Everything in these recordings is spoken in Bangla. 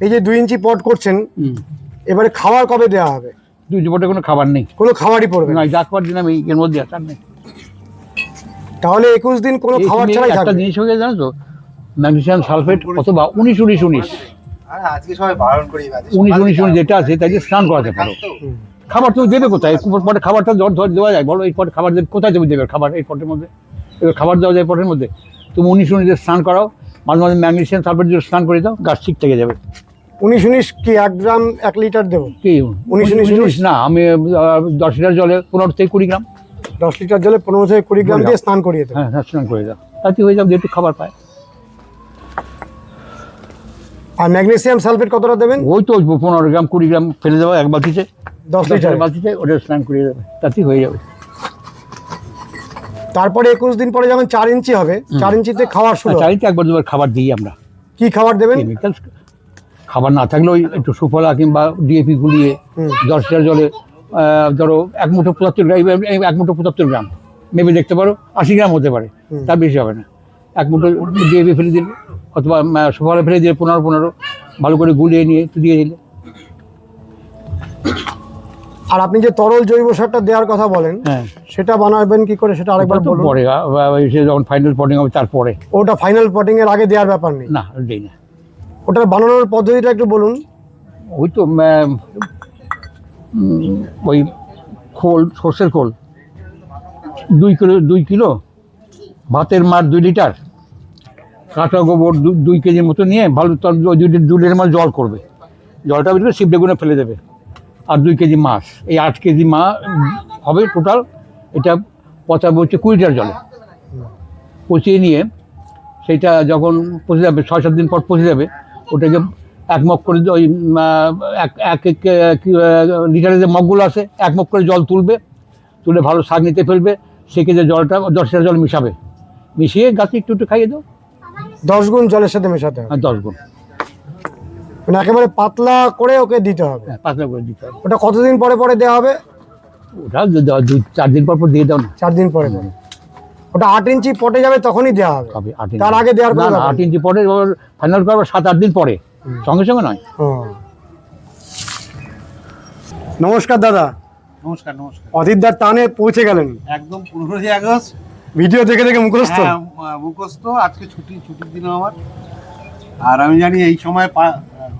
এই যে 2 ইঞ্চি পট করছেন, এবারে খাবার কবে দেওয়া হবে? 2 ইঞ্চি পটে কোনো খাবার নেই, কোনো খাবারই পড়বে না, না। যা খাবার দিলাম এর মধ্যে আর নেই। তাহলে 21 দিন কোনো খাবার ছাড়াই একটা থাকবে। জিনিস হয়ে গেছে জানো তো, ম্যাগনেসিয়াম সালফেট অথবা 19-19-19 আজকে সবাই বারণ করি 19-19 যেটা আছে তাই স্নান করাতে পারো। খাবার তুমি দেবে কোথায়? পরে খাবারটা ধর দেওয়া যায়, বলো এই পটে খাবার দেবে কোথায়? তুমি দেবে খাবার এই পটের মধ্যে? এবার খাবার দেওয়া যায় পটের মধ্যে? তুমি 19-19 স্নান করাও, মাঝে মাঝে ম্যাগনেসিয়াম সালফেট দিয়ে স্নান করে দাও, গাছ ঠিক থেকে যাবে। 19-19 কি 1 গ্রাম 1 লিটার দেবো? কি 19-19 না, আমি 10 লিটার জলে 15 থেকে 20 গ্রাম, 10 লিটার জলে 15 থেকে 20 গ্রাম দিয়ে স্নান করিয়ে দেবো। হ্যাঁ স্নান করে দাও, তাতে হয়ে যাবে, যেটু খাবার পায়। আর ম্যাগনেসিয়াম সালফেট কতটা দেবেন? ওই তো 15 গ্রাম 20 গ্রাম ফেলে দেওয়া এক বালতিতে, 10 লিটার বালতিতে, ওটা স্নান করিয়ে দেবে, তাতেই হয়ে যাবে। তারপরে 21 দিন পরে যখন 4 ইঞ্চি হবে, 4 ইঞ্চিতে খাওয়ার শুরু হবে। চারিতে একবার দুবার খাবার দিই আমরা। কি খাবার দেবেন? কেমিক্যাল খাবার না থাকলে ওই একটু সুফলা কিংবা ডিএপি গুলিয়ে 10 লিটার জলে ধরো 1 মুঠো 75 গ্রাম, 1 মুঠো 75 গ্রাম মেপে দেখতে পারো, 80 গ্রাম হতে পারে, তার বেশি হবে না। 1 মুঠো ডিএপি ফেলে দিলে অথবা সুফলা ফেলে দিয়ে 15 ভালো করে গুলিয়ে নিয়ে একটু দিয়ে দিলে। আর আপনি যে তরল জৈব সারটা দেওয়ার কথা বলেন, হ্যাঁ, সেটা বানাবেন কি করে সেটা আরেকবার ওটা তো বলুন। পরে সে যখন ফাইনাল পটিং হবে তারপরে। ওটা ফাইনাল পটিং এর আগে দেওয়ার ব্যাপার নেই? না, দিই না। ওটার বানানোর পদ্ধতিটা একটু বলুন। ওই তো ওই খোল, সর্ষের খোল 2 কিলো, ভাতের মার 2 লিটার, কাঁচা গোবর 2 কেজির মতো নিয়ে ভালো 2 লিটার মাছ জল করবে, জলটা বেরিয়ে শিপ বেগুনে ফেলে দেবে, আর 2 কেজি মাছ, এই 8 কেজি হবে টোটাল। এটা পচাবে হচ্ছে 20 লিটার জলে, পচিয়ে নিয়ে সেইটা যখন পচে যাবে 6-7 দিন পর পচে যাবে, ওটাকে 1 মগ করে ওই 1 লিটারের যে মগগুলো আছে 1 মগ করে জল তুলবে, তুলে ভালো শাক নিতে ফেলবে, সেকে যে জলটা 10 লিটার জল মিশাবে, মিশিয়ে গাছে একটু একটু খাইয়ে দাও। 10 গুণ জলের সাথে মেশাতে হবে? আর 10 গুণ, মানে একেবারে পাতলা করে ওকে দিতে হবে? পাতলা করে দিতে হবে। ওটা কতদিন পরে পরে দেওয়া হবে? ওটা 2-4 দিন পর দিয়ে দাও না। 4 দিন পরে পরে। ওটা 8 ইঞ্চি পটে যাবে তখনই দেওয়া হবে? হবে 8 তার আগে দেওয়ার কোনো না, ব্যাপার 8 ইঞ্চি পরে ফাইনাল করবো 7-8 দিন পরে, সঙ্গে সঙ্গে নয়। ও। নমস্কার দাদা। নমস্কার। নমস্কার। অদিতদার টানে পৌঁছে গেলেন একদম 15ই আগস্ট, ভিডিও দেখে দেখে মুখস্থ। হ্যাঁ, মুখস্থ। আজকে ছুটির দিন আমার, আর আমি জানি এই সময়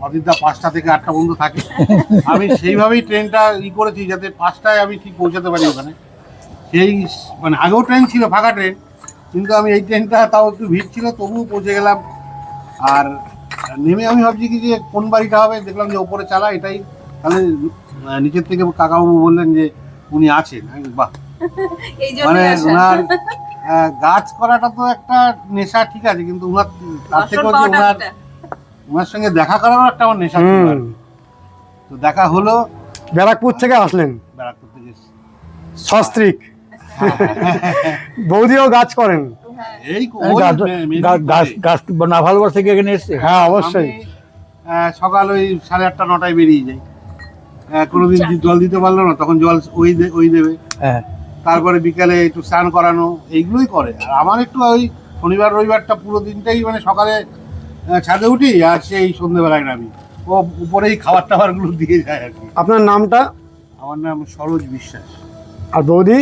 অদিতদা 5টা থেকে 8টা পর্যন্ত থাকে। আমি সেইভাবেই ট্রেনটা করেছি যাতে 5টায় আমি ঠিক পৌঁছাতে পারি ওখানে। সেই মানে আগেও ট্রেন ছিল, ফাঁকা ট্রেন, কিন্তু আমি এই ট্রেনটা তাও একটু ভিড় ছিল, তবুও পৌঁছে গেলাম। আর নেমে আমি ভাবছি কি যে কোন বাড়িটা হবে, দেখলাম যে ওপরে চালা, এটাই। তাহলে নিচের থেকে কাকাবাবু বললেন যে উনি আছেন। আমি বাহ, মানে ওনার গাছ করাটা তো একটা নেশা, ঠিক আছে, কিন্তু ওনার তার থেকে হচ্ছে ওনার সঙ্গে দেখা করারও একটা আমার নেশা ছিল। তো দেখা হলো। ব্যারাকপুর থেকে আসলেন? ব্যারাকপুর থেকে সস্ত্রীক। বৌদিও গাছ করেন? এই গাছ না ভালোবাসা থেকে এখানে এসছে। হ্যাঁ অবশ্যই। সকাল ওই 8:30-9টায় বেরিয়ে যাই। কোনোদিন জল দিতে পারলো না, তখন জল ওই দেবে। হ্যাঁ, তারপরে বিকালে একটু স্নান করানো, এইগুলোই করে। আর আমার একটু ওই শনিবার রবিবারটা পুরো দিনটাই মানে সকালে ছাদে উঠি, আর সেই সন্ধ্যেবেলায় নামি, ও উপরেই খাবার টাবারগুলো দিয়ে যায় আর কি। আপনার নামটা? আমার নাম সরোজ বিশ্বাস। আর বৌদি?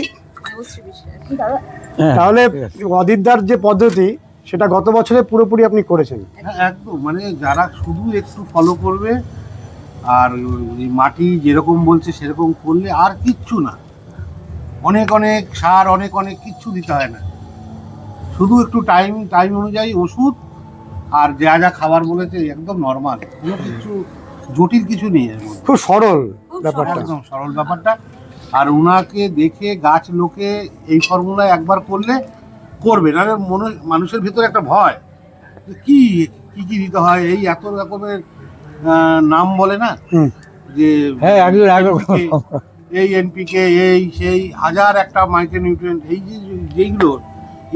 হ্যাঁ, তাহলে ঠিক আছে। অদিতদার যে পদ্ধতি সেটা গত বছরে পুরোপুরি আপনি করেছেন? হ্যাঁ, একদম। মানে যারা শুধু একটু ফলো করবে আর এই মাটি যেরকম বলছে সেরকম করলে আর কিচ্ছু না, অনেক সার, অনেক কিচ্ছু দিতে হয় না, শুধু একটু টাইম অনুযায়ী ওষুধ আর যা খাবার বলেছে একদম নর্মাল, কোনো কিছু জটিল কিছু নেই এর মধ্যে। খুব সরল ব্যাপারটা। একদম সরল ব্যাপারটা। আর ওনাকে দেখে গাছ লোকে এই ফর্মুলায় একবার করলে করবে, নাহলে মানুষের ভিতরে একটা ভয় যে কি দিতে হয়, এই এত রকমের নাম বলে না, যে হ্যাঁ, এই এনপিকে, এই সেই হাজার একটা মাইক্রোনিউট্রিয়েন্ট, এই যেইগুলো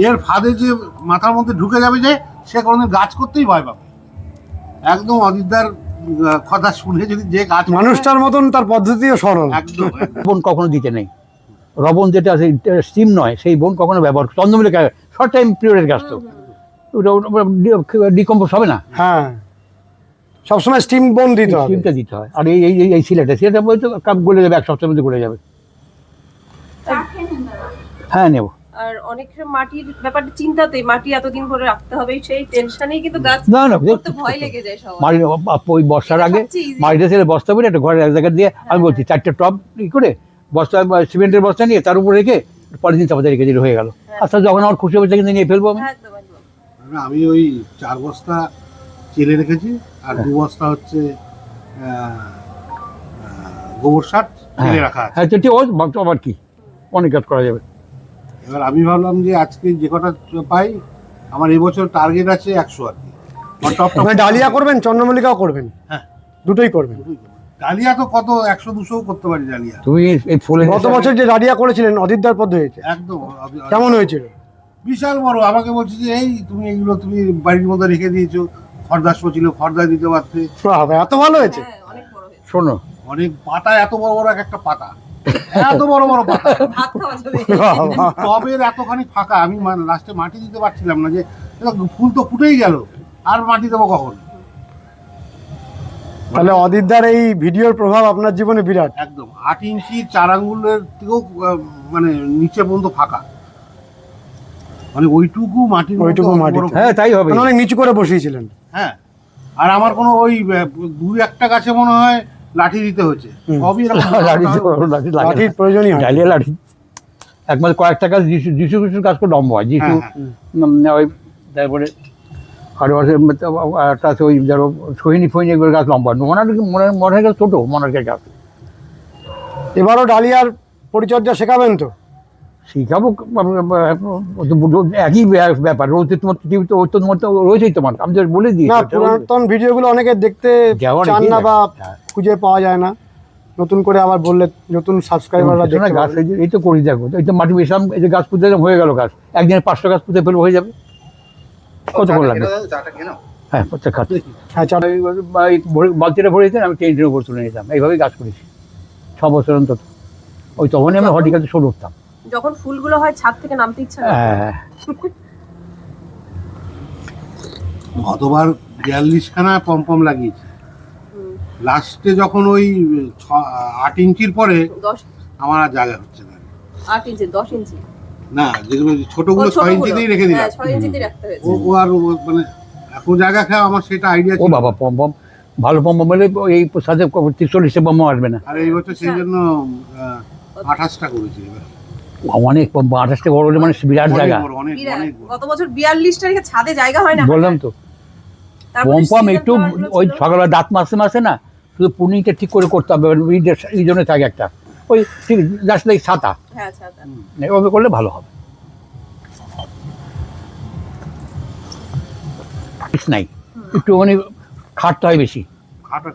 এর ফাঁদে যে মাথার মধ্যে ঢুকে যাবে, যে সে কোনোদিন গাছ করতেই ভয় পাবে। একদম অদিতদার কথা শুনে যদি যে গাছ, মানুষটার মতন তার পদ্ধতিও সরল। একদম। বোন কখনো দিতে নেই, রবন যেটা আছে স্টিম নয়, সেই বোন কখনো ব্যবহার, চন্দ্রমিলে শর্ট টাইম পিরিয়ডের গাছ, তো ওটা ডিকম্পোজ হবে না। হ্যাঁ, সবসময় স্টিম বোন দিতে হবে। স্টিমটা দিতে হয়। আর এই সিলেটা বলতে কাপ গলে যাবে, 1 সপ্তাহের মধ্যে গলে যাবে। হ্যাঁ নেব। আর অনেক মাটির ব্যাপারটা চিন্তাতে, মাটি এতদিন ধরে রাখতে হবে সেই টেনশনেই কিন্তু গাছ না না করতে ভয় লেগে যায় সবার। মাটি ওই বর্ষার আগে সবচেয়ে easy। মাটিতে ছেড়ে বস্তা করে একটা ঘরের এক জায়গা দিয়ে আমি বলছি 4টে টব করে বস্তা সিমেন্টের বস্তা নিয়ে তার উপর রেখে পলিথিন চাপাতে রেখে দিলে হয়ে গেল। আচ্ছা যখন আমার খুশি হবে সেখানে নিয়ে ফেলবো আমি। একদম একদম। আমি ওই 4 বস্তা চেলে রেখেছি আর 2 বস্তা হচ্ছে গোবর সার চেলে রাখা আছে। হ্যাঁ ঠিক আবার কি অনেক কাজ করা যাবে। এবার আমি ভাবলাম যে আজকে যে কটা পাই, আমার এবছর টার্গেট আছে 100 আর কি। আর টপটা মানে ডালিয়া করবেন, চন্দ্রমল্লিকাও করবেন? হ্যাঁ। দুটোই করবেন। ডালিয়া তো কত 100-200 করতে পারি ডালিয়া। তুমি এই ফুলের গত বছর যে ডালিয়া করেছিলেন অদিতদার পদ্ধতিতে, একদম কেমন হয়েছিল? বিশাল বড়। আমাকে বলছি যে এই তুমি এইগুলো তুমি বাড়ির মধ্যে রেখে দিয়েছো, খড়দাস ছিল, খড়দায় দিতে পারতে। বাবা, এত ভালো হয়েছে। হ্যাঁ অনেক বড় হয়েছে। শোনো অনেক পাতা, এত বড় বড় একটা পাতা, এত বড় বড় পাতা। ভাত খাওয়া যাবে। বাবা। টবের এতখানি ফাঁকা, আমি লাস্টে মাটি দিতে পারছিলাম না, যে ফুল তো ফুটেই গেল, আর মাটি দেবো কখন। তাহলে অদিতদার এই ভিডিওর প্রভাব আপনার জীবনে বিরাট। একদম 8 ইঞ্চি 4 আঙ্গুলের থেকেও মানে নিচে পর্যন্ত ফাঁকা, মানে ওইটুকু মাটির মধ্যে ওইটুকু অত মাটি। বড়। হ্যাঁ তাই হবে। মানে অনেক নিচু করে বসিয়েছিলেন। হ্যাঁ, আর আমার কোনো ওই 2-1টা গাছে মনে হয় লাঠি দিতে হচ্ছে, সবই এরকম লাঠির প্রয়োজনই হয়। ডালিয়া লাঠি একমাত্র কয়েকটা গাছ যিশু খ্রিস্টের গাছ করে লম্বা হয়। যিশু ওই তারপরে আর একটা আছে ওই ধরো সোহিনী ফহিনী এগুলো গাছ লম্বা হয়। মনের গাছ ছোটো, মনের গাছ। এবারও ডালিয়ার পরিচর্যা শেখাবেন তো? শিখাবো, একই ব্যাপার। রোজ তোমার টিভিতে রয়েছেই তোমার, আমি তো বলে দিই। না, পুরাতন ভিডিওগুলো অনেকে দেখতে চান না বা খুঁজে পাওয়া যায় না, নতুন করে আবার বললে নতুন সাবস্ক্রাইবাররা দেখতে গাছ পাবে। এই তো করি, দেখো এই তো মাটি বেশাম, এই যে গাছ পুঁতে হয়ে গেল গাছ, একদিনে 5টা গাছ পুঁতে ফেলবো, হয়ে যাবে। কতক্ষণ লাগবে? হ্যাঁ প্রত্যেক খাতে। হ্যাঁ, চলো। বালতিটা ভরে দিতেন, আমি টেন্টের উপর তুলে নিতাম। এইভাবেই গাছ করেছি 6 বছর অন্তত। ওই তখনই আমি হর্টিকালচার শুরু করতাম। যখন ফুলগুলো হয় ছাদ থেকে নামতে ইচ্ছা করে। হ্যাঁ গতবার 42খানা পম্পম লাগিয়েছি। লাস্টে যখন ওই 8 ইঞ্চির পরে 10 আমার আর জায়গা হচ্ছে না। 8 ইঞ্চি 10 ইঞ্চি না, যেগুলো ছোটগুলো 6 ইঞ্চিতেই রেখে দিলাম। 6 ইঞ্চিতে রাখতে হয়েছে। ও আর মানে এখন জায়গা খাওয়া, আমার সেটা আইডিয়া ও ছিল। বাবা, পম্পম ভালো পম্পম বলে এই সাথে 43 পম্পম আসবে না। আর এই বছর সেই জন্য 28টা করেছি। এবার অনেক পম্পম, 28টা বড় হলে মানে বিরাট অনেক জায়গা। বড়, অনেক বিরাট। অনেক বড়। গত বছর 42টা রেখে ছাদে জায়গা হয় না। বললাম তো তারপরে পম্পম season একটু তো আরো ওই ছিল। সকালবেলা দাঁত মাসে না, শুধু পুনিংটা ঠিক করে করতে হবে। এই জন্য থাকে একটা ওই ঠিক জাস্ট লাইক ছাতা, হ্যাঁ ছাদা। এভাবে করলে ভালো হবে। নাই একটু মানে খাটতে হয় বেশি।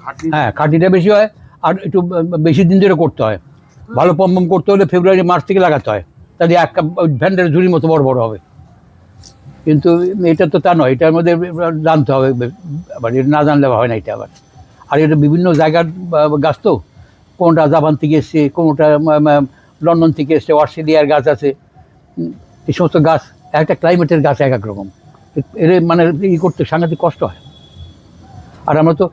খাটনি। হ্যাঁ খাটিটা বেশি হয়, আর একটু বেশি দিন ধরে করতে হয়। ভালো পম্পম করতে হলে ফেব্রুয়ারি মার্চ থেকে লাগাতে হয়, তাহলে এক ভ্যান্ডের ঝুড়ির মতো বড় বড় হবে। কিন্তু এটা তো তা নয়, এটার মধ্যে জানতে হবে, আবার এটা না জানলে হয় না এটা আবার। আর এটা বিভিন্ন জায়গার গাছ তো, কোনটা জাপান থেকে এসছে, কোনটা লন্ডন থেকে এসছে, অস্ট্রেলিয়ার গাছ আছে। এই সমস্ত গাছ একটা ক্লাইমেটের গাছ এক এক রকম, এর মানে ই করতে সাংঘাতিক কষ্ট হয়। আর আমরা তো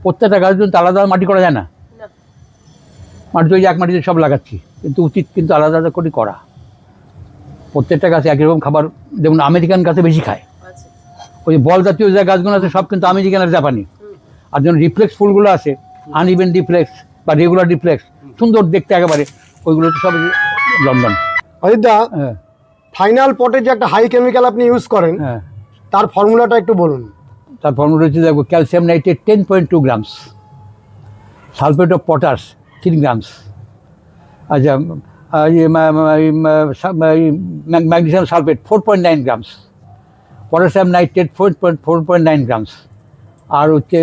প্রত্যেকটা গাছের জন্য আলাদা মাটি করা যায় না। না। মাটি তো ওই এক মাটিতে সব লাগাচ্ছি, কিন্তু উচিত কিন্তু আলাদা আলাদা করে করা। প্রত্যেকটা গাছে একই রকম খাবার, যেমন আমেরিকান গাছে বেশি খায়। আচ্ছা। ওই বল জাতীয় যে গাছগুলো আছে সব কিন্তু আমেরিকান আর জাপানি। আর যেমন রিফ্লেক্স ফুলগুলো আছে, আনইভেন রিফ্লেক্স বা রেগুলার রিফ্লেক্স, সুন্দর দেখতে একেবারে, ওইগুলো তো সব লন্ডন। অদিতদা, হ্যাঁ ফাইনাল পটে যে একটা হাই কেমিক্যাল আপনি ইউজ করেন, হ্যাঁ, তার ফর্মুলাটা একটু বলুন। তার ফর্মুলা হচ্ছে দেখো, calcium nitrate 10.2 grams, sulphate of potash 3 grams, আচ্ছা magnesium sulphate 4.9 grams, potassium nitrate 4.9 grams, আর হচ্ছে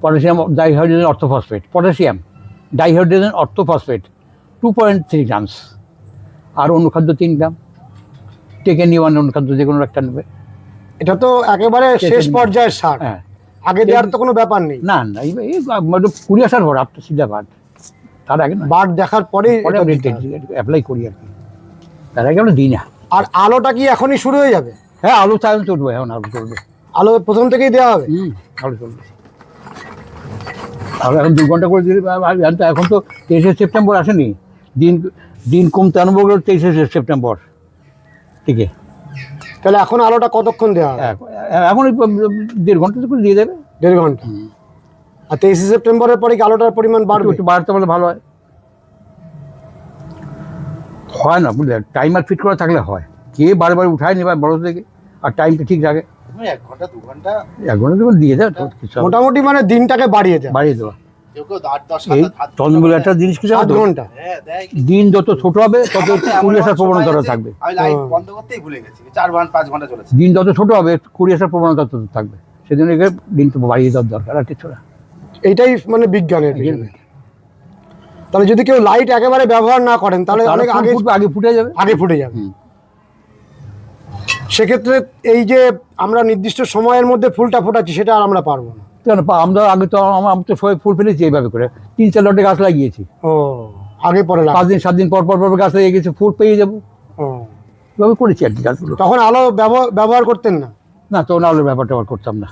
potassium dihydrogen orthophosphate, potassium dihydrogen orthophosphate 2.3 grams, আর অনুখাদ্য 3 গ্রাম। টেকে নিয়ে অনুখাদ্য যে কোনো একটা নেবে। এটা তো একেবারে শেষ পর্যায়ের সার, হ্যাঁ আগে দেওয়ার তো কোনো ব্যাপার নেই। না না, এই কুড়ি আসার পর আপনার সিধা বাদ, তার আগে না, বাট দেখার পরেই পরে এটা আমি দিতে হবে। অ্যাপ্লাই করি আর কি, তার আগে আমরা দিই না। আর আলোটা কি এখনই শুরু হয়ে যাবে? হ্যাঁ আলু চালন চলবে, এখন আলু চলবে। আলো প্রথম থেকেই দেওয়া হবে? আলু চলবে। আর এখন 2 ঘন্টা করে দিলে এখন তো 23শে সেপ্টেম্বর আসেনি, দিন দিন কমতে আরম্ভ করলো 23শে সেপ্টেম্বর থেকে। তাহলে এখন আলোটা কতক্ষণ দেওয়া হবে? এখন 1.5 ঘন্টা করে দিয়ে দেবে। 1.5 ঘন্টা। আর 23শে সেপ্টেম্বরের পরে কি আলোটার পরিমাণ বাড়বে? একটু বাড়তে পারলে ভালো হয়। হয় না বুঝলে, টাইমার ফিট করা থাকলে হয়, কে বারবার উঠায় নেবে বড় থেকে, আর টাইমটা ঠিক রাখে। 1 ঘন্টা 2 ঘন্টা 1 ঘন্টা যখন দিয়ে দেয় তো কিছু হবে না। মোটামুটি মানে দিনটাকে বাড়িয়ে দেয়। বাড়িয়ে দেওয়া। কেউ কেউ 8-10 এই চন্দ্রমূলে একটা জিনিস কি জানো 7 তো? ঘন্টা। হ্যাঁ দেয়। দিন যত ছোট হবে তত কুড়ি আসার প্রবণতা থাকবে। আমি লাইট বন্ধ করতেই ভুলে গেছি, 4-5 ঘন্টা চলেছে। দিন যত ছোট হবে কুড়ি আসার প্রবণতা তত থাকবে, সেজন্য একে দিনটা বাড়িয়ে দেওয়ার দরকার, আর কিছু না। এইটাই মানে বিজ্ঞানের পিছনে। তাহলে যদি কেউ লাইট একেবারে ব্যবহার না করেন তাহলে অনেক আগে আগে ফুটে যাবে। আগে ফুটে যাবে। হুম। সেক্ষেত্রে এই যে আমরা নির্দিষ্ট সময়ের মধ্যে ফুলটা ফোটাচ্ছি সেটা আর আমরা পারবো না। কেন আমরা আগে তো আমি তো সবাই ফুল ফেলেছি এইভাবে করে, 3-4 লটে গাছ লাগিয়েছি। ও আগে পরে 5 দিন 7 দিন পর পর গাছ লাগিয়ে গেছে, ফুল পেয়ে যাবো, ও এভাবে করেছি আর কি গাছগুলো। তখন আলো ব্যবহার করতেন না? না তো না হলে ব্যাপারটা আবার করতাম না।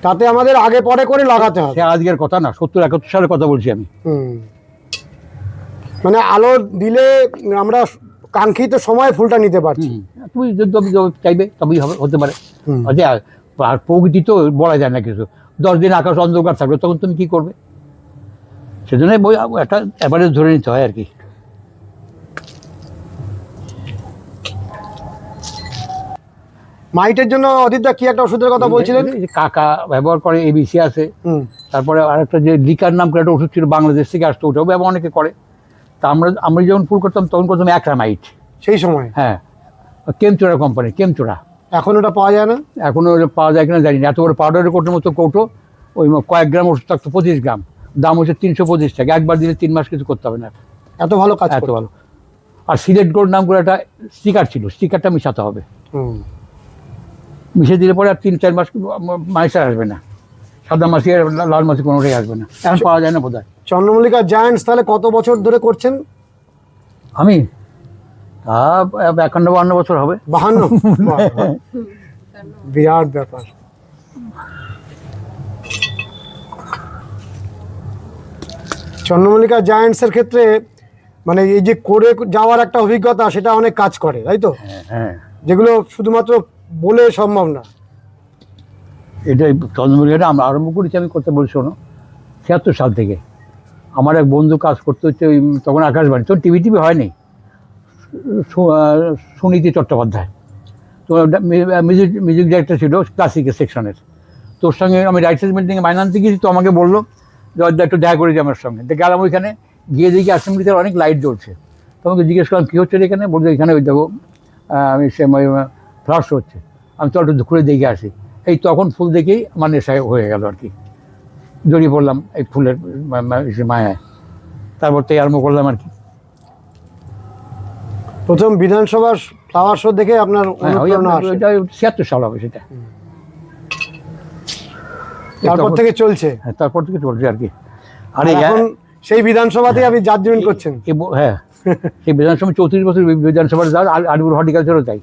তাতে আমাদের আগে পরে করে লাগাতে হবে। সে আজকের কথা না, 70-71 সালের কথা বলছি আমি। মানে আলো দিলে আমরা কাঙ্ক্ষিত সময় ফুলটা নিতে পারছি। তুমি যদি চাইবে তবেই হবে, হতে পারে। হুম। আচ্ছা, আর প্রকৃতি তো বলা যায় না কিছু, 10 দিন আকাশ অন্ধকার থাকবে তখন তুমি কি করবে? সেজন্য বই একটা অ্যাভারেজ ধরে নিতে হয় আর কি। মাইটের জন্য অদিতদা কি একটা ওষুধের কথা বলছিলেন? এই যে কাকা ব্যবহার করে, এবিসি আছে, হুম। তারপরে আরেকটা যে লিকার নাম করে একটা ওষুধ ছিল, বাংলাদেশ থেকে আসতো, ওটাও ব্যবহার অনেকে করে। তা আমরা যখন ফুল করতাম তখন করতাম অ্যাক্রামাইট। সেই সময় হ্যাঁ, কেমচোরা কোম্পানি, কেমচোরা। এখন ওটা পাওয়া যায় না? এখনও পাওয়া যায় কিনা জানি না। এত বড় পাউডারের কোটোর মতো কৌটো, ওই কয়েক গ্রাম ওষুধ থাকতো, 25 গ্রাম, দাম হচ্ছে 325 টাকা। একবার দিলে 3 মাস কিছু করতে হবে না। এত ভালো কাজ এত করে। ভালো। আর সিলেট গোল্ড নাম করে একটা স্টিকার ছিল, স্টিকারটা মিশাতে হবে। হুম। মিশিয়ে দিলে পরে আর 3-4 মাস মাইসে আসবে না, সাদা মাছি আর লাল মাছি কোনোটাই আসবে না। এখন পাওয়া যায় না বোধ হয়। চন্দ্রমল্লিকা জায়ান্টস তাহলে কত বছর ধরে করছেন? আমি 51-52 বছর হবে। 52? বিরাট ব্যাপার। চন্দ্রমল্লিকা জায়ান্টসের ক্ষেত্রে মানে এই যে করে যাওয়ার একটা অভিজ্ঞতা, সেটা অনেক কাজ করে, তাই তো? হ্যাঁ, যেগুলো শুধুমাত্র বলে সম্ভব না। এটাই চন্দ্রমল্লিকাটা আমরা আরম্ভ করেছি, আমি করতে বলছি শোনো, 76 সাল থেকে। আমার এক বন্ধু কাজ করতে হচ্ছে ওই তখন আকাশবাণী, তখন টিভি হয়নি, সুনীতি চট্টোপাধ্যায়, তো মিউজিক ডাইরেক্টর ছিল ক্লাসিকের সেকশনের। তোর সঙ্গে আমি রাইটার্স মিটিংয়ে মাইনে আনতে গিয়েছি, তো আমাকে বললো যে একটু দেখা করেছি আমার সঙ্গে। তো গেলাম ওইখানে, গিয়ে দেখি অ্যাসেম্বলিতে অনেক লাইট জ্বলছে। তো আমাকে জিজ্ঞেস করলাম কী হচ্ছে এখানে? বলতে এখানে ওই দেখো আমি সে ফ্লাশ হচ্ছে। আমি তো একটু ঘুরে দেখে আসি। এই তখন ফুল দেখেই আমার নেশায় হয়ে গেল আর কি, জড়িয়ে পড়লাম এই ফুলের মায়ায়। তারপর থেকে আরম্ভ করলাম আর কি। প্রথম বিধানসভার ফ্লাওয়ার শো দেখে আপনার অনুপ্রেরণা আসে? ওইটা 76 সাল হবে সেটা। তারপর থেকে চলছে? হ্যাঁ, তারপর থেকে চলছে আর কি। আর এখন সেই বিধানসভাতেই আপনি জাজমেন্ট করছেন? হ্যাঁ, সেই বিধানসভা 34 বছর বিধানসভার যা, আলিপুর হর্টিকালচারও তাই।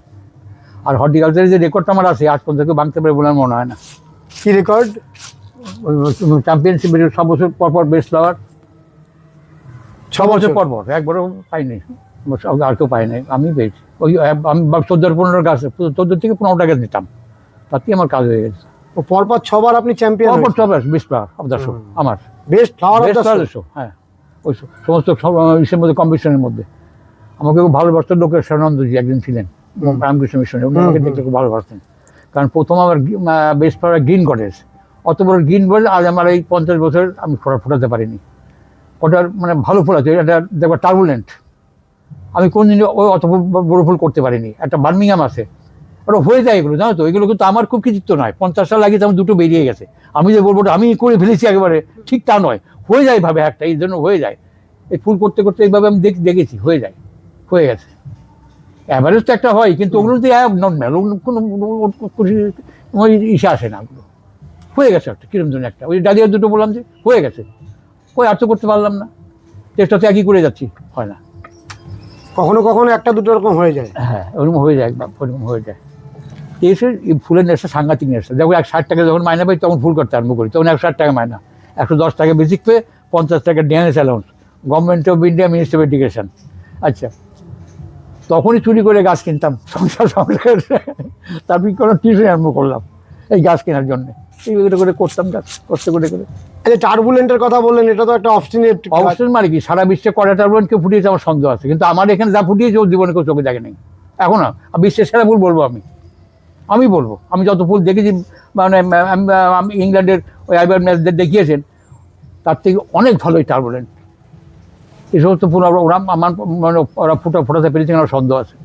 আর হর্টিকালচারের যে রেকর্ডটা আমার আছে, আজ পর্যন্ত ভাঙতে পারে বলে আমার মনে হয় না। কি রেকর্ড? চ্যাম্পিয়নশিপ 6 বছর পর বেস্ট ফ্লাওয়ার, 6 বছর পর একবারও পাইনি, আর কেউ পাই নাই, আমি পেয়েছি। ওই আমি 14-15 গাছ, 14 থেকে 15টা গাছ দিতাম, তাতেই আমার কাজ হয়ে গেছে। ও পরপর 6 বার আপনি চ্যাম্পিয়ন? পরপর 6 বার best flower of the show আমার। Best flower of the show? হ্যাঁ, ওই সমস্ত ইসের মধ্যে, কম্পিটিশনের মধ্যে। আমাকে খুব ভালোবাসতেন লোকের শরণানন্দজি একজন ছিলেন রামকৃষ্ণ মিশনে, উনি আমাকে দেখতে খুব ভালোবাসতেন। কারণ প্রথম আমার বেস্ট ফ্লাওয়ার গ্রিন গডেস, অত বড় গ্রিন গডেস আজ আমার এই 50 বছর আমি ফোটাতে পারিনি। ওটার মানে ভালো ফুল আছে, এটা দেখবো টার্বুলেন্ট, আমি কোনদিন ওই অত বড় ফুল করতে পারিনি। একটা বার্মিংহাম আছে, ওটা হয়ে যায় এগুলো, জানো তো? এগুলো কিন্তু আমার খুব কৃতিত্ব নয়, 50 সাল আগে তো আমার 2টো বেরিয়ে গেছে। আমি যে বলবো আমি করে ফেলেছি একেবারে, ঠিক তা নয়, হয়ে যায় ভাবে একটা, এই জন্য হয়ে যায়। এই ফুল করতে করতে এইভাবে আমি দেখেছি হয়ে যায়, হয়ে গেছে। অ্যাভারেজ তো একটা হয়, কিন্তু ওগুলো তো নর্মাল, কোনো ইসে আসে না, ওগুলো হয়ে গেছে একটা কিরম জন্য একটা। ওই ডালিয়ার 2টো বললাম যে হয়ে গেছে, কই আর তো করতে পারলাম না, চেষ্টা তো একই করে যাচ্ছি, হয় না। কখনো কখনো একটা দুটো রকম হয়ে যায়। হ্যাঁ, ওরকম হয়ে যায়, ওরকম হয়ে যায়। এসে এই ফুলের নেশা সাংঘাতিক নেশা। দেখো 60 টাকা যখন মাইনা পাই তখন ফুল করতে আরম্ভ করি, তখন 160 টাকা মাইনা। 110 টাকা বেসিক পে, 50 টাকা DNS allowance, government of India, ministry of education. আচ্ছা, তখনই চুরি করে গাছ কিনতাম সংসার, তারপর কোনো টিউশন আরম্ভ করলাম এই গাছ কেনার জন্যে। এইগুলো করে করতাম গাছ, কষ্ট করে করে। এই যে টার্বুলেন্টের কথা বললেন, এটা তো একটা অবস্টিনেট। অবশ্যই মানে কি, সারা বিশ্বে কটা টার্বুলেন্ট কেউ ফুটিয়েছে আমার সন্দেহ আছে, কিন্তু আমার এখানে যা ফুটিয়েছে ওর জীবনে কেউ চোখে দেখে নেই এখন। বিশ্বের সেরা ফুল বলবো আমি বলবো, আমি যত ফুল দেখেছি, মানে আমি ইংল্যান্ডের ওই আইবার ম্যাচদের দেখিয়েছেন, তার থেকে অনেক ভালো এই টার্বুলেন্ট। এই সমস্ত ফুল ওরা আমার মানে ওরা ফোটাতে পেরেছে আমার সন্দেহ আছে।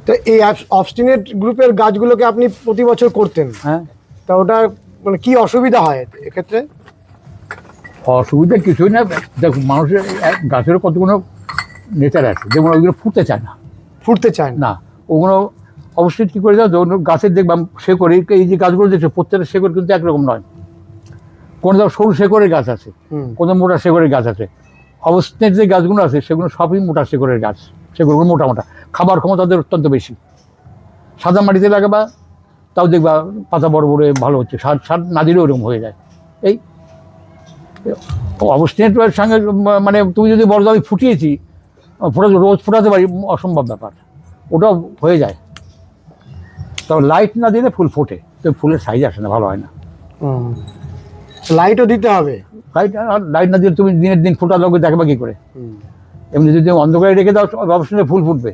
তো এই অবস্টিনেট গ্রুপের গাছগুলোকে আপনি প্রতি বছর করতেন, হ্যাঁ, তা ওটা মানে কি অসুবিধা হয় এক্ষেত্রে? অসুবিধা কিছুই না। দেখো, মানুষের গাছেরও কতগুলো নেচার আছে, যেমন ওইগুলো ফুটতে চায় না, ফুটতে চায় না। না ওগুলো অবশ্যই কী করে যাও, গাছের দেখবাম শেকড়, এই যে গাছগুলো দেখছো প্রত্যেকটা শেকড় কিন্তু একরকম নয়। কোনো সরু শেকড়ের গাছ আছে, কোনো মোটা শেকড়ের গাছ আছে। অবস্থানের যে গাছগুলো আছে সেগুলো সবই মোটা শেকড়ের গাছ, সেগুলো মোটা মোটা, খাবার ক্ষমতা তাদের অত্যন্ত বেশি। সাদা মাটিতে লাগাবা তাও দেখবা পাতা বড় বড় ভালো হচ্ছে, সার না দিলেও ওরকম হয়ে যায়। এই অবস্থানের সঙ্গে মানে তুমি যদি বড় আমি ফুটিয়েছি, রোজ ফোটাতে পারি, অসম্ভব ব্যাপার, ওটাও হয়ে যায়। তবে লাইট না দিলে ফুল ফোটে, তো ফুলের সাইজ আসে না, ভালো হয় না। লাইটও দিতে হবে। লাইট না দিলে তুমি দিনের দিন ফোটা লোকে দেখবা কী করে? এমনি যদি অন্ধকারে রেখে দাও অবশ্যই ফুল ফুটবে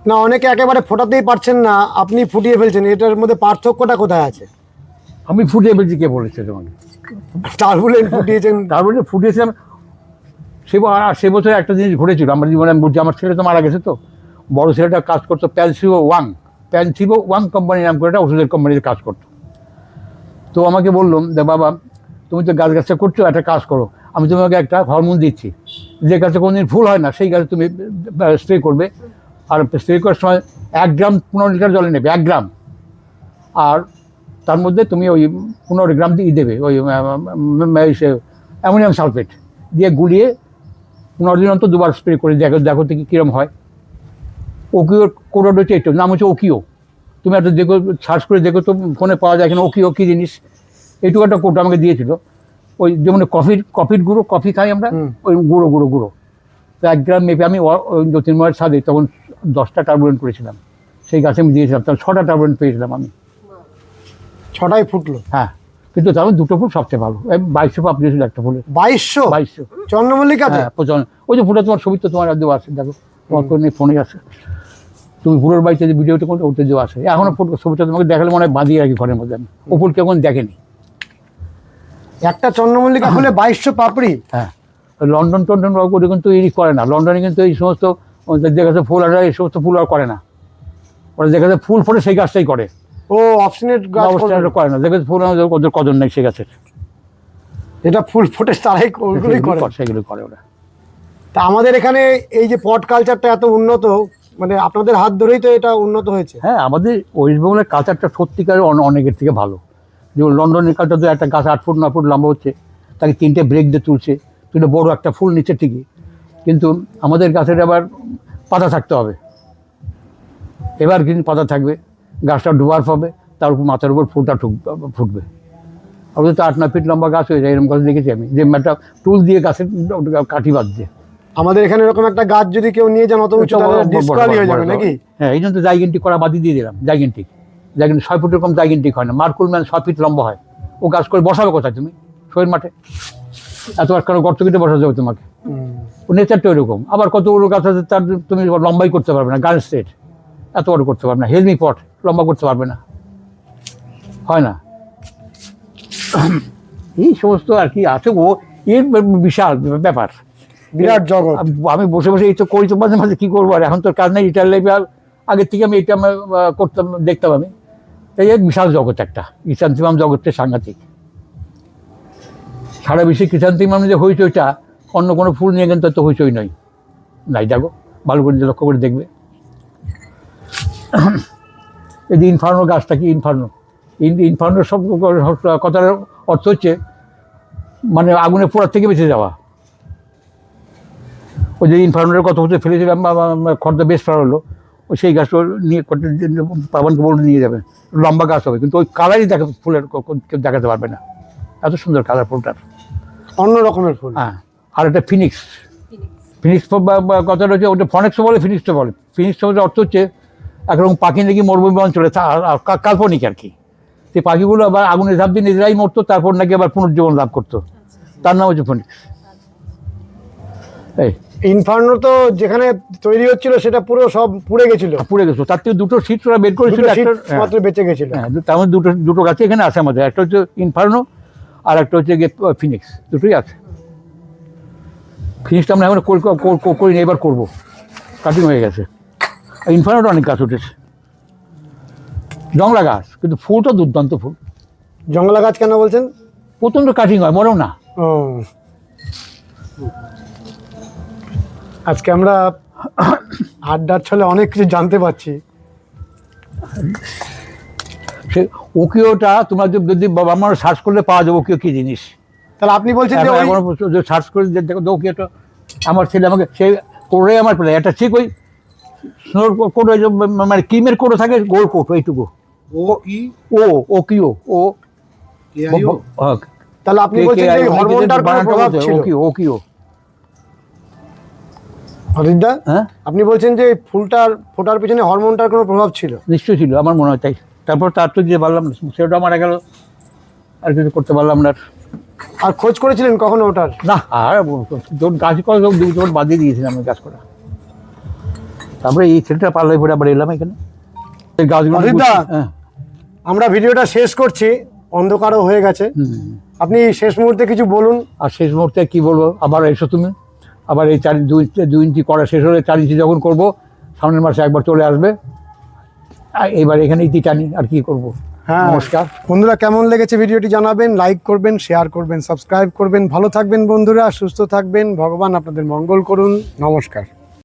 না। অনেকে একেবারে ফোটাতেই পারছেন না, আপনি ফুটিয়ে ফেলছেন, এটার মধ্যে পার্থক্যটা কোথায় আছে? আমি ফুটিয়ে ফেলছি, কে বলেছে তোমাকে? টার্বুলেন্ট ফুটিয়েছেন। টার্বুলেন্ট ফুটিয়েছিলাম সে বছর একটা জিনিস ঘটেছিল আমার জীবনে। আমি বলছি, আমার ছেলে তো মারা গেছে, তো বড় ছেলেটা কাজ করতো প্যানসিভো ওয়াং কোম্পানির নাম করে একটা ওষুধের কোম্পানিতে কাজ করতো। তো আমাকে বললো যে বাবা, তুমি তো গাছটা করছো, একটা কাজ করো, আমি তোমাকে একটা হরমোন দিচ্ছি, যে গাছে কোনোদিন ফুল হয় না সেই গাছে তুমি স্প্রে করবে। আর স্প্রে করার সময় 1 গ্রাম 15 লিটার জলে নেবে, 1 গ্রাম, আর তার মধ্যে তুমি ওই 15 গ্রাম দিয়ে দেবে ওই অ্যামোনিয়াম সালফেট দিয়ে গুলিয়ে 15 দিন অন্তর 2বার স্প্রে করে দেখো থেকে কীরকম হয়। ওকিওর কোড হচ্ছে এইটা, নাম হচ্ছে ওকিও। তুমি একটা দেখো, সার্চ করে দেখো তো, ফোনে পাওয়া যায় এখানে ওকিও কী জিনিস। এইটুকু একটা কোড আমাকে দিয়েছিল। ওই যেমন কফির গুঁড়ো, কফি খাই আমরা, ওই গুঁড়ো তো 1 গ্রাম মেপে আমি জ্যোতির্ময়ের ছাদে তখন 10টা টার্বুলেন্ট করেছিলাম, সেই গাছে আমি দিয়েছিলাম, তখন 6টা টার্বুলেন্ট পেয়েছিলাম আমি। 6টাই ফুটলো? হ্যাঁ, কিন্তু তারপর 2টো ফুল সবচেয়ে ভালো। 2200 পাপ দিয়েছিল একটা ফুলে। 2200 চন্দ্রমল্লিকাতে? হ্যাঁ, ওই যে ফুলটা তোমার ছবি তো তোমার দেওয়া আছে, দেখো তোমার কোনো ফোনে আছে, তুমি ফুলের বাড়িতে যে ভিডিওটা করতে ওটা দেওয়া আছে। এখনও ছবিটা তোমাকে দেখালে মনে হয় বাঁধিয়ে রাখি ঘরের মধ্যে আমি, ও ফুল কেমন দেখেনি। একটা চন্দ্রমল্লিকা ফুলে 2200 পাপড়ি? হ্যাঁ, লন্ডন টন্ডন ওটা কিন্তু তৈরি করে না। লন্ডনে কিন্তু এই সমস্ত যেখানে ফুল আর এই সমস্ত ফুল আর করে না, ওরা যেখানে ফুল ফোটে সেই গাছটাই করে। ও অবস্টিনেট গাছ করে না, যেখানে ফুল ওদের কদর নেই সেই গাছের। এটা ফুল ফোটে তারাই ওইগুলোই করে, সেগুলো করে ওরা। তা আমাদের এখানে এই যে পট কালচারটা এত উন্নত, মানে আপনাদের হাত ধরেই তো এটা উন্নত হয়েছে। হ্যাঁ, আমাদের ওয়েস্ট বেঙ্গলের কালচারটা সত্যিকার অনেকের থেকে ভালো। যেমন লন্ডনের কালচার তো একটা গাছ 8 ফুট 9 ফুট লম্বা হচ্ছে, তাকে 3টে ব্রেক দিয়ে তুলছে, বড় একটা ফুল নিচে ঠিকই, কিন্তু আমাদের গাছের আবার পাতা থাকতে হবে, এবার কিন্তু পাতা থাকবে, গাছটা ডুবার পাবে, তার উপর মাথার উপর ফুলটা ফুটবে। আমাদের তো 8-9 ফিট লম্বা গাছ হয়ে যায়, এরকম গাছ দেখেছি আমি, যে একটা টুল দিয়ে গাছের কাঠি বাঁধছে। আমাদের এখানে এরকম একটা গাছ যদি কেউ নিয়ে যান অত উঁচু, তাহলে ডিসকালি হয়ে যাবে নাকি? হ্যাঁ, এই জন্য তো জাইগেন্টিক করা বাদি দিয়ে দিলাম। জাইগেন্টিক 6 ফুটের কম জাইগেন্টিক হয় না। মার্কুলম্যান 6 ফিট লম্বা হয়। ও গাছ করে বসাবে কোথায় তুমি? শোয়ের মাঠে এত একটা গর্ত কেটে বসা যাবে তোমাকে? ও নেচারটা ওইরকম। আবার কত বড় গাছ আছে তার তুমি লম্বাই করতে পারবে না, গার্ল স্টেট এত বড় করতে পারবে না, হেলমি পট লম্বা করতে পারবে না, হয় না। এই সমস্ত আর কি আছে, ও এর বিশাল ব্যাপার, বিরাট জগৎ। আমি বসে বসে এই তো করি, তো মাঝে মাঝে কী করবো, আর এখন তোর কাজ নেই, রিটায়ার লাইফে আগের থেকে আমি এটা করতাম, দেখতাম আমি। এই বিশাল জগৎ একটা ক্রিসান্থেমাম জগৎটা সাংঘাতিক। সারা বিশ্বে ক্রিসান্থেমাম যে হইচইটা অন্য কোনো ফুল নিয়ে কিন্তু তো হইচই নয়, নাই। দেখো ভালো করে লক্ষ্য করে দেখবে। এই যে ইনফার্নো গাছটা কি, ইনফার্নোর সব কথার অর্থ হচ্ছে মানে আগুনে পোড়ার থেকে বেঁচে যাওয়া। ওই যে ইনফার্নোর কথা হচ্ছে ফেলেছিলাম, খড়দা বেশ ফার হলো, ওই সেই গাছটা নিয়ে পাবানকে বলে নিয়ে যাবে, লম্বা গাছ হবে, কিন্তু ওই কালারই ফুলের কেউ দেখাতে পারবে না। এত সুন্দর কালার ফুলটার। অন্য রকমের ফুল। হ্যাঁ, আর একটা ফিনিক্স। ফিনিক্স কথাটা হচ্ছে ওটা ফনেক্সও বলে, ফিনিক্সও বলে। ফিনিক্সটা অর্থ হচ্ছে একরকম পাখি নাকি মরুভূমি অঞ্চলে কাল্পনিক আর কি। সেই পাখিগুলো আবার আগুনে ঝাঁপ দিয়ে নিজেরাই মরতো, তারপর নাকি আবার পুনর্জীবন লাভ করতো, তার নাম হচ্ছে ফিনিক্স। এই ইনফার্নো তো যেখানে তৈরি হচ্ছিল সেটা পুরো সব পুড়ে গেছিল। পুড়ে গেছো, তার থেকে দুটো সিট ওরা বের করেছিল, দুটো একটা শীট মাত্র বেঁচে গেছিল। হ্যাঁ, তার মধ্যে দুটো গাছ এখানে আছে আমাদের, একটা হচ্ছে ইনফার্নো আর একটা হচ্ছে গিয়ে ফিনিক্স, দুটোই আছে। ফিনিক্সটা আমরা এখন করিনি, এবার করবো, কাটিং হয়ে গেছে। ইনফার্নোটা অনেক গাছ উঠেছে, জংলা গাছ, কিন্তু ফুলটা দুর্দান্ত ফুল। জংলা গাছ কেন বলছেন? প্রচণ্ড কাটিং হয়, মরেও না। ও, আজকে আমরা আড্ডার ছলে অনেক কিছু জানতে পারছি। সে ওকিওটা তোমরা যদি আমার সার্চ করলে পাওয়া যাবে ওকিও কী জিনিস। তাহলে আপনি বলছেন যে ওই- সার্চ করে দেখো ওকিওটা, আমার ছেলে আমাকে সে করে আমার পেলে একটা ঠিক ওই স্নোর কোট, ওই যে মানে ক্রিমের কোটও থাকে, গোল কোট ওইটুকু। ও কি ওকিও ও AIO? তাহলে আপনি বলছেন যে হরমোনটার কোনো প্রভাব ছিল? ওকিও। অদিতদা, হ্যাঁ, আপনি বলছেন যে ফুলটার ফোটার পিছনে হরমোনটার কোনো প্রভাব ছিল? নিশ্চয়ই ছিল, আমার মনে হয় তাই। তারপর তার তো দিয়ে পারলাম না, সেটা মারা গেল, আর কিছু করতে পারলাম না। আর খোঁজ করেছিলেন কখনো ওটার? না, আর যখন গাছ করা যখন বাদিয়ে দিয়েছিলাম আমি গাছ করা। তারপরে এই ছেলেটা পাল্লাই পরে আবার এলাম এখানে এই গাছগুলো। অদিতদা, হ্যাঁ, আমরা ভিডিওটা শেষ করছি, অন্ধকারও হয়ে গেছে। আপনি শেষ মুহূর্তে কিছু বলুন। আর শেষ মুহূর্তে কি বলবো, আবার এসো তুমি, আবার এই 2 ইঞ্চি করা শেষ হলে 4 ইঞ্চি যখন করবো, সামনের মাসে একবার চলে আসবে। এবার এখানে ইতি টানি, আর কি করবো। হ্যাঁ, নমস্কার বন্ধুরা, কেমন লেগেছে ভিডিওটি জানাবেন, লাইক করবেন, শেয়ার করবেন, সাবস্ক্রাইব করবেন। ভালো থাকবেন বন্ধুরা, সুস্থ থাকবেন, ভগবান আপনাদের মঙ্গল করুন। নমস্কার।